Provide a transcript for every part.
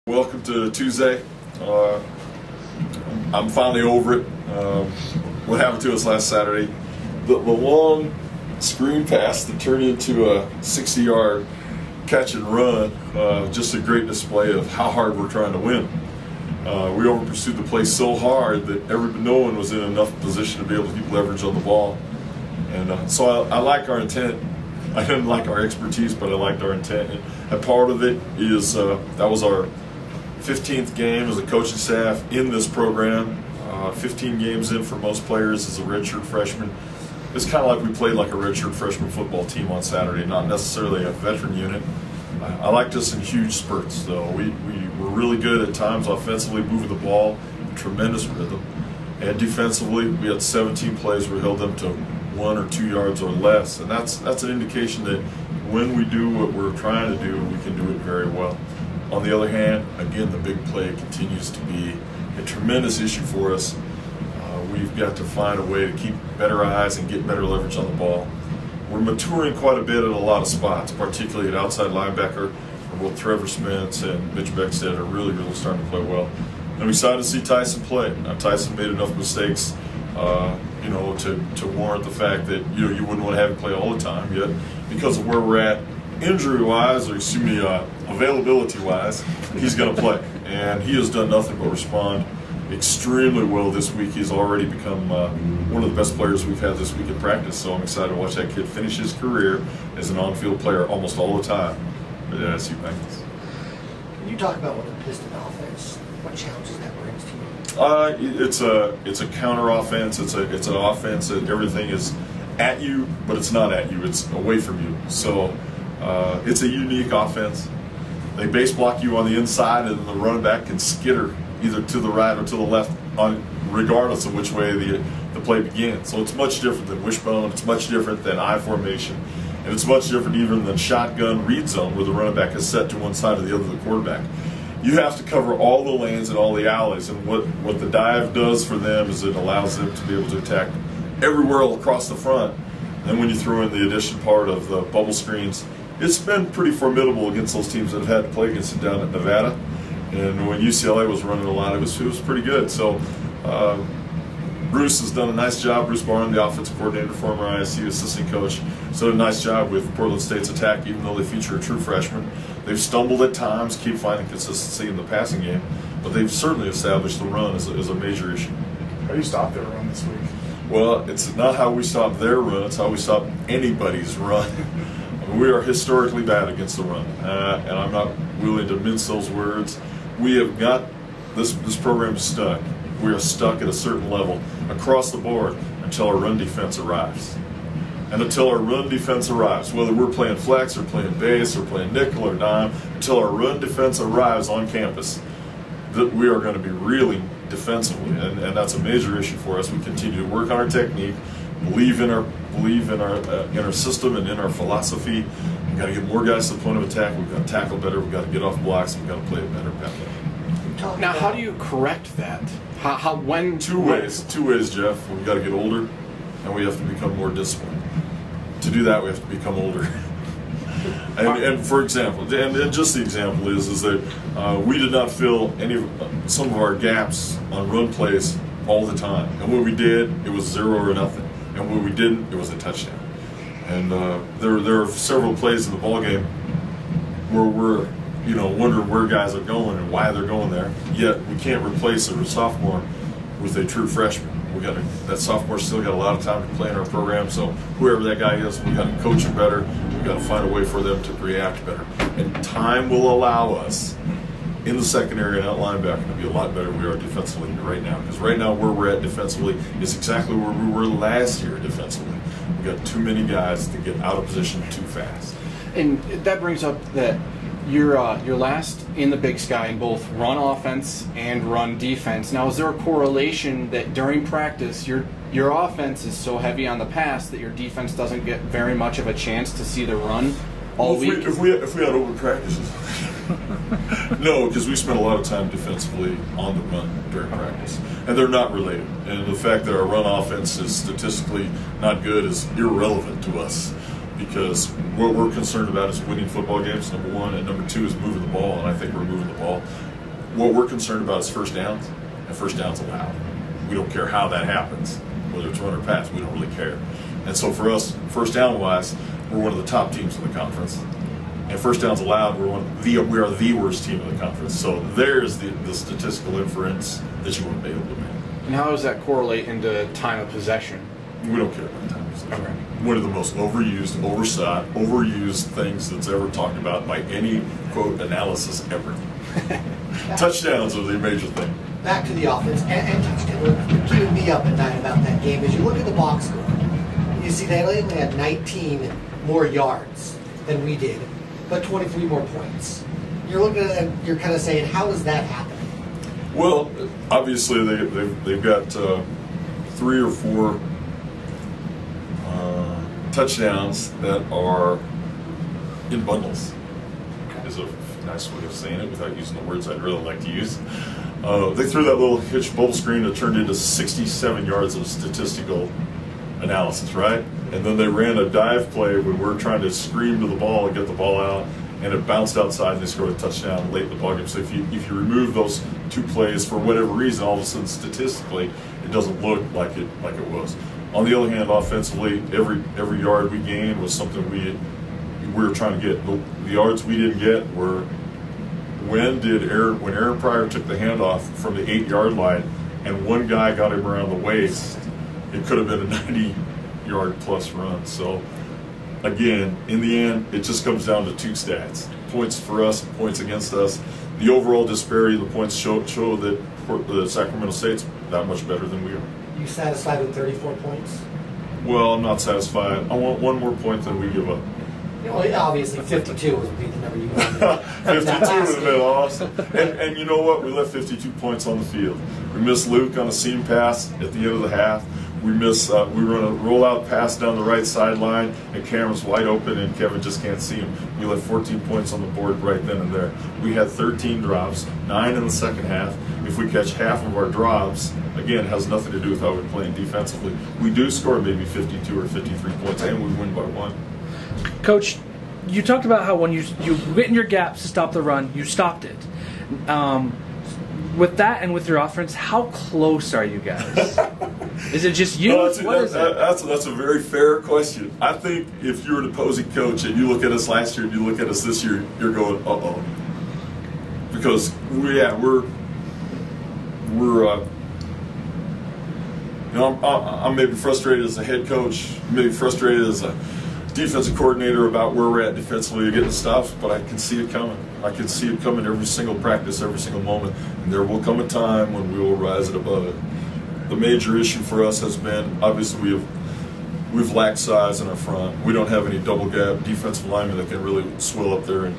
Welcome to Tuesday. I'm finally over it. What happened to us last Saturday? The long screen pass that turned into a 60-yard catch and run. Just a great display of how hard we're trying to win. We over-pursued the play so hard that no one was in enough position to be able to keep leverage on the ball. And so I like our intent. I didn't like our expertise, but I liked our intent. And part of it is that was our 15th game as a coaching staff in this program. 15 games in for most players as a redshirt freshman. It's kind of like we played like a redshirt freshman football team on Saturday, not necessarily a veteran unit. I liked us in huge spurts, though. We were really good at times offensively, moving the ball, tremendous rhythm. And defensively, we had 17 plays where we held them to 1 or 2 yards or less. And that's an indication that when we do what we're trying to do, we can do it very well. On the other hand, again, the big play continues to be a tremendous issue for us. We've got to find a way to keep better eyes and get better leverage on the ball. We're maturing quite a bit at a lot of spots, particularly at outside linebacker, where both Trevor Spence and Mitch Beckstead are really starting to play well. And I'm excited to see Tyson play. Now, Tyson made enough mistakes, to warrant the fact that you wouldn't want to have him play all the time. Yet, because of where we're at, injury-wise, or excuse me, availability-wise, he's going to play. And he has done nothing but respond extremely well this week. He's already become one of the best players we've had this week in practice, so I'm excited to watch that kid finish his career as an on-field player almost all the time at SU Bengals. Can you talk about what the Piston offense, what challenges that brings to you? It's a counter offense. It's an offense that everything is at you, but it's not at you. It's away from you. So it's a unique offense. They base block you on the inside, and the running back can skitter either to the right or to the left, regardless of which way the play begins. So it's much different than wishbone. It's much different than I formation, and it's much different even than shotgun read zone, where the running back is set to one side or the other of the quarterback. You have to cover all the lanes and all the alleys, and what the dive does for them is it allows them to be able to attack everywhere across the front. And when you throw in the addition part of the bubble screens, it's been pretty formidable against those teams that have had to play against it down at Nevada. And when UCLA was running a lot, it was pretty good. So Bruce has done a nice job. Bruce Barnum, the offensive coordinator, former ISU assistant coach, has done a nice job with Portland State's attack, even though they feature a true freshman. They've stumbled at times, keep finding consistency in the passing game, but they've certainly established the run as a major issue. How do you stop their run this week? Well, it's not how we stop their run, it's how we stop anybody's run. We are historically bad against the run, and I'm not willing to mince those words. We have got this program stuck. We are stuck at a certain level across the board until our run defense arrives. And until our run defense arrives, whether we're playing flex or playing base or playing nickel or dime, until our run defense arrives on campus, that we are going to be reeling defensively, and that's a major issue for us. We continue to work on our technique, believe in our system and in our philosophy. We've got to get more guys to the point of attack. We've got to tackle better. We've got to get off blocks. We've got to play a better pass. Now, how do you correct that? Two ways, Jeff. We've got to get older, and we have to become more disciplined. To do that, we have to become older. And for example, and just the example is that we did not fill some of our gaps on run plays all the time. And when we did, it was 0 or nothing. And when we didn't, it was a touchdown. And there are several plays in the ball game where we're wondering where guys are going and why they're going there. Yet we can't replace a sophomore with a true freshman. That sophomore's still got a lot of time to play in our program. So whoever that guy is, we got to coach him better. We got to find a way for them to react better. And time will allow us in the secondary and out linebacker to be a lot better than we are defensively right now. Because right now where we're at defensively is exactly where we were last year defensively. We got too many guys to get out of position too fast. And that brings up that you're last in the Big Sky in both run offense and run defense. Now, is there a correlation that during practice your offense is so heavy on the pass that your defense doesn't get very much of a chance to see the run all week? If we had open practices, no, because we spent a lot of time defensively on the run during practice, and they're not related. And the fact that our run offense is statistically not good is irrelevant to us. Because what we're concerned about is winning football games, number one, and number two is moving the ball, and I think we're moving the ball what we're concerned about is first downs, and first downs allowed. We don't care how that happens, whether it's run or pass. We don't really care. And so for us, first down wise, we're one of the top teams in the conference. And first downs allowed, we are the worst team in the conference. So there's the statistical inference that you wouldn't be able to make. And how does that correlate into time of possession? We don't care about time of possession. Okay. One of the most overused things that's ever talked about by any, quote, analysis ever. Touchdowns are the major thing. Back to the offense and touchdown. What keeping me up at night about that game is you look at the box score. You see they only had 19 more yards than we did, but 23 more points. You're looking at it, you're kind of saying, how does that happen? Well, obviously they've got 3 or 4 touchdowns that are in bundles. Is a nice way of saying it without using the words I'd really like to use. They threw that little hitch bubble screen that turned into 67 yards of statistical analysis, right? And then they ran a dive play when we're trying to scream to the ball and get the ball out, and it bounced outside and they scored a touchdown late in the ballgame. So if you remove those 2 plays for whatever reason, all of a sudden statistically it doesn't look like it was. On the other hand, offensively, every yard we gained was something we were trying to get. The yards we didn't get were when Aaron Pryor took the handoff from the 8-yard line and one guy got him around the waist, it could have been a 90-yard plus run. So again, in the end, it just comes down to 2 stats: points for us, points against us. The overall disparity of the points show that Sacramento State's that much better than we are. You satisfied with 34 points? Well, I'm not satisfied. I want one more point than we give up. Well, obviously 52 would be the number you wanted. 52 would have been awesome. And you know what? We left 52 points on the field. We missed Luke on a seam pass at the end of the half. We run a rollout pass down the right sideline, and Kramer's wide open, and Kevin just can't see him. We left 14 points on the board right then and there. We had 13 drops, 9 in the second half. If we catch half of our drops, again, it has nothing to do with how we're playing defensively. We do score maybe 52 or 53 points, and we win by 1. Coach, you talked about how when you went in your gaps to stop the run, you stopped it. With that and with your offense, how close are you guys? Is it just you? That's a very fair question. I think if you're an opposing coach and you look at us last year and you look at us this year, you're going, uh-oh. Because I'm maybe frustrated as a head coach, maybe frustrated as a defensive coordinator about where we're at defensively getting stuff, but I can see it coming. I can see it coming every single practice, every single moment, and there will come a time when we will rise it above it. The major issue for us has been, obviously, we've lacked size in our front. We don't have any double gap defensive linemen that can really swell up there and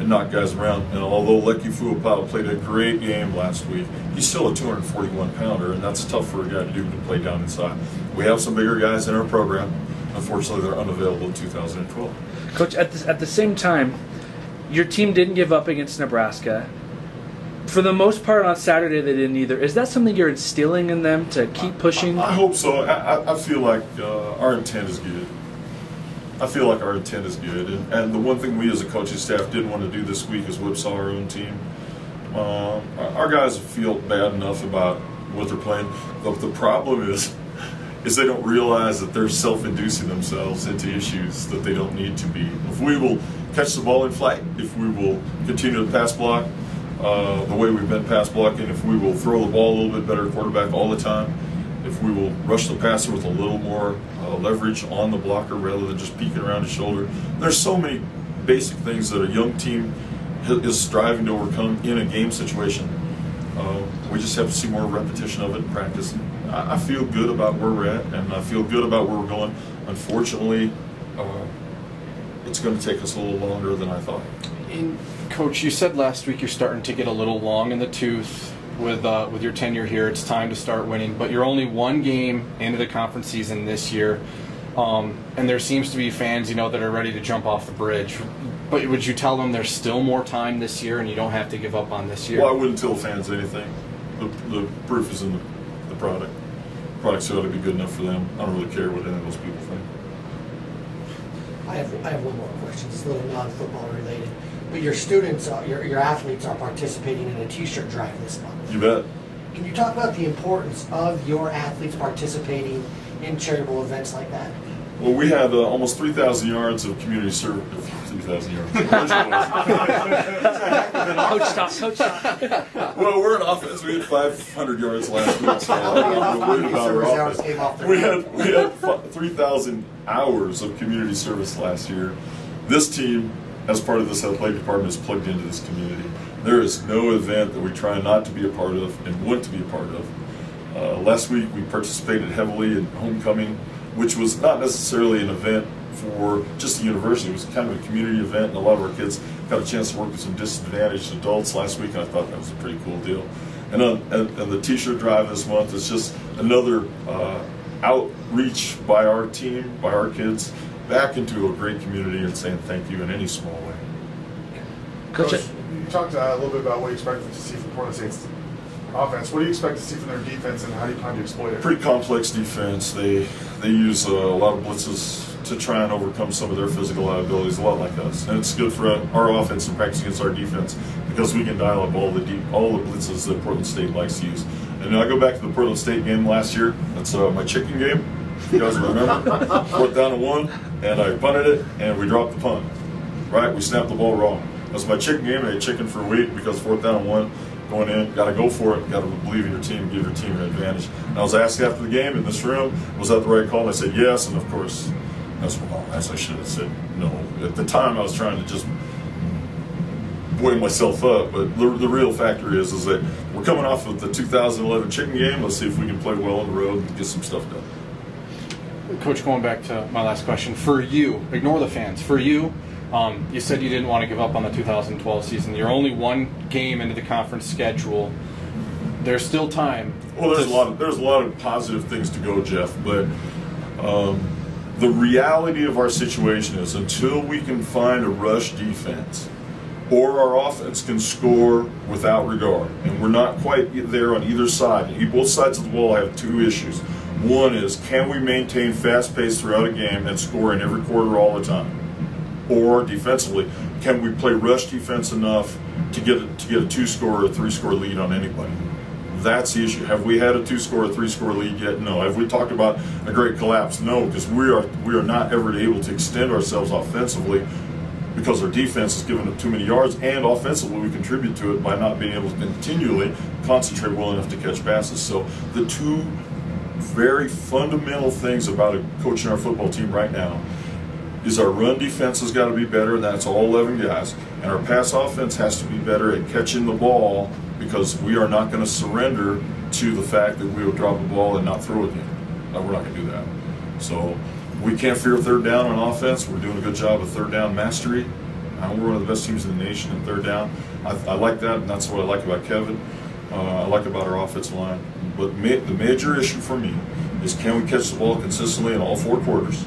knock guys around. And although Lecky Fuapau played a great game last week, he's still a 241-pounder, and that's tough for a guy to do, to play down inside. We have some bigger guys in our program. Unfortunately, they're unavailable in 2012. Coach, at the same time, your team didn't give up against Nebraska. For the most part on Saturday, they didn't either. Is that something you're instilling in them to keep pushing? I hope so. I feel like our intent is good. I feel like our intent is good. And the one thing we as a coaching staff didn't want to do this week is whipsaw our own team. Our guys feel bad enough about what they're playing. The problem is they don't realize that they're self-inducing themselves into issues that they don't need to be. If we will catch the ball in flight, if we will continue to pass block the way we've been pass blocking, if we will throw the ball a little bit better at quarterback all the time, if we will rush the passer with a little more leverage on the blocker rather than just peeking around his shoulder. There's so many basic things that a young team is striving to overcome in a game situation. We just have to see more repetition of it in practice. I feel good about where we're at, and I feel good about where we're going. Unfortunately, it's going to take us a little longer than I thought. And Coach, you said last week you're starting to get a little long in the tooth with your tenure here. It's time to start winning, but you're only 1 game into the conference season this year, and there seems to be fans, that are ready to jump off the bridge. But would you tell them there's still more time this year, and you don't have to give up on this year? Well, I wouldn't tell fans anything. The proof is in the product. The product's ought to be good enough for them. I don't really care what any of those people think. I have one more question. It's a little non-football related. but your students, your athletes are participating in a T-shirt drive this month. You bet. Can you talk about the importance of your athletes participating in charitable events like that? Well, we had almost 3,000 yards of community service. 3,000 yards. Coach talk. Well, we're an offense. We had 500 yards last week, so How many I'm worried community about service our hours offense. came off the We ground? had 3,000 hours of community service last year. This team, as part of this athletic department, is plugged into this community. There is no event that we try not to be a part of and want to be a part of. Last week, we participated heavily in homecoming, which was not necessarily an event for just the university. It was kind of a community event, and a lot of our kids got a chance to work with some disadvantaged adults last week, and I thought that was a pretty cool deal. And the T-shirt drive this month is just another outreach by our team, by our kids, back into a great community and saying thank you in any small way. Coach, you talked a little bit about what you expect to see from Portland State's offense. What do you expect to see from their defense, and how do you plan to exploit it? Pretty complex defense. They use a lot of blitzes to try and overcome some of their physical liabilities, a lot like us. And it's good for our offense to practice against our defense because we can dial up all the blitzes that Portland State likes to use. And I go back to the Portland State game last year. That's my chicken game. If you guys remember, 4th down and 1, and I punted it, and we dropped the punt. Right? We snapped the ball wrong. That's my chicken game. I ate chicken for a week because 4th down and 1. Going in, got to go for it, got to believe in your team, give your team an advantage. And I was asked after the game in this room, was that the right call? And I said yes, and of course, that's wrong. As I should have said no. At the time, I was trying to just buoy myself up, but the real factor is that we're coming off of the 2011 chicken game. Let's see if we can play well on the road and get some stuff done. Coach, going back to my last question, for you, ignore the fans, for you, you said you didn't want to give up on the 2012 season. You're only one game into the conference schedule. There's still time. Well, there's a lot of positive things to go, Jeff, but the reality of our situation is until we can find a rush defense or our offense can score without regard, and we're not quite there on either side. Both sides of the ball have two issues. One is, can we maintain fast pace throughout a game and score in every quarter all the time? Or defensively, can we play rush defense enough to get a 2-score or a 3-score lead on anybody? That's the issue. Have we had a 2-score or 3-score lead yet? No. Have we talked about a great collapse? No, because we are not ever able to extend ourselves offensively because our defense is giving up too many yards, and offensively we contribute to it by not being able to continually concentrate well enough to catch passes. So the two very fundamental things about coaching our football team right now is our run defense has got to be better, and that's all 11 guys, and our pass offense has to be better at catching the ball because we are not going to surrender to the fact that we will drop the ball and not throw it again. No, we're not going to do that. So we can't fear 3rd down on offense. We're doing a good job of 3rd down mastery. We're one of the best teams in the nation in 3rd down. I like that, and that's what I like about Kevin. I like about our offensive line. But the major issue for me is, can we catch the ball consistently in all 4 quarters?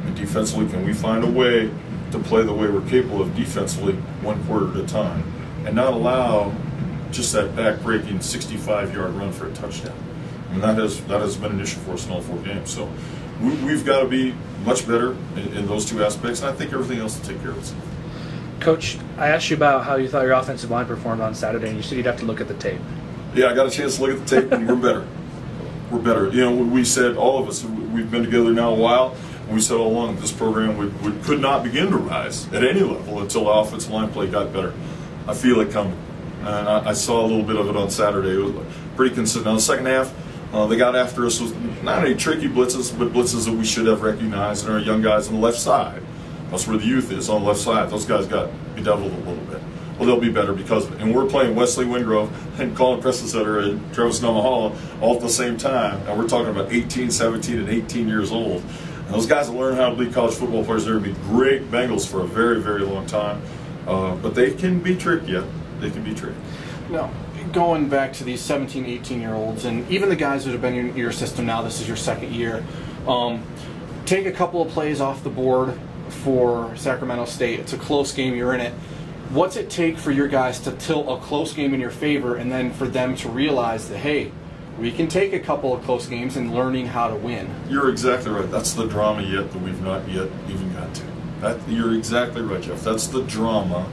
And defensively, can we find a way to play the way we're capable of defensively 1 quarter at a time and not allow just that back-breaking 65-yard run for a touchdown? I mean, that has been an issue for us in all 4 games. So we've got to be much better in those 2 aspects, and I think everything else will take care of itself. Coach, I asked you about how you thought your offensive line performed on Saturday, and you said you'd have to look at the tape. Yeah, I got a chance to look at the tape, and we're better. We're better. You know, we said, all of us, we've been together now a while, and we said all along that this program could not begin to rise at any level until the offensive line play got better. I feel it coming. And I saw a little bit of it on Saturday. It was pretty consistent. Now, the second half, they got after us with not any tricky blitzes, but blitzes that we should have recognized, and our young guys on the left side. That's where the youth is, on the left side. Those guys got bedeviled a little bit. Well, they'll be better because of it. And we're playing Wesley Wingrove and Colin Prestasetter and Travis Namahala all at the same time. And we're talking about 18, 17, and 18 years old. And those guys will learn how to be college football players. They're going to be great Bengals for a very, very long time. But they can be tricky. Yeah, they can be tricky. No. Going back to these 17, 18-year-olds, and even the guys that have been in your system now, this is your 2nd year, take a couple of plays off the board for Sacramento State. It's a close game, you're in it. What's it take for your guys to tilt a close game in your favor, and then for them to realize that, hey, we can take a couple of close games and learning how to win? You're exactly right. That's the drama that we've not yet even got to. You're exactly right, Jeff. That's the drama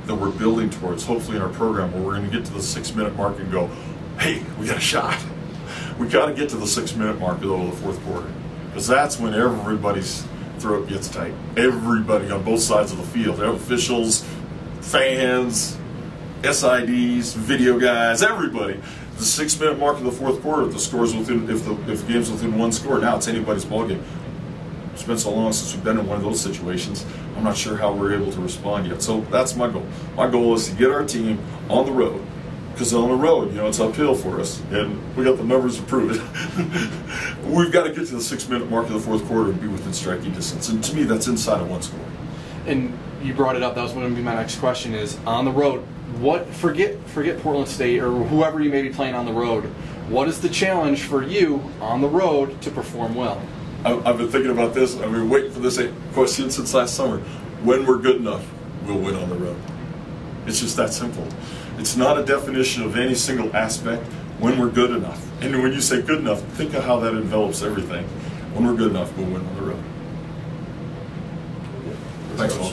that we're building towards, hopefully in our program, where we're going to get to the 6-minute mark and go, hey, we got a shot. We got to get to the 6-minute mark though of the fourth quarter, because that's when everybody's throat gets tight. Everybody on both sides of the field, officials, fans, SIDs, video guys, everybody. The 6-minute mark of the fourth quarter, if the score's within, if the game's within one score, now it's anybody's ballgame. It's been so long since we've been in one of those situations. I'm not sure how we're able to respond yet. So that's my goal. My goal is to get our team on the road, because on the road, it's uphill for us, and we got the numbers to prove it. We've got to get to the 6-minute mark of the fourth quarter and be within striking distance. And to me, that's inside of one score. And you brought it up. That was going to be my next question. Is on the road. Forget Portland State or whoever you may be playing on the road. What is the challenge for you on the road to perform well? I've been thinking about this. I've been waiting for this question since last summer. When we're good enough, we'll win on the road. It's just that simple. It's not a definition of any single aspect. When we're good enough. And when you say good enough, think of how that envelops everything. When we're good enough, we'll win on the road. Thanks, Walt.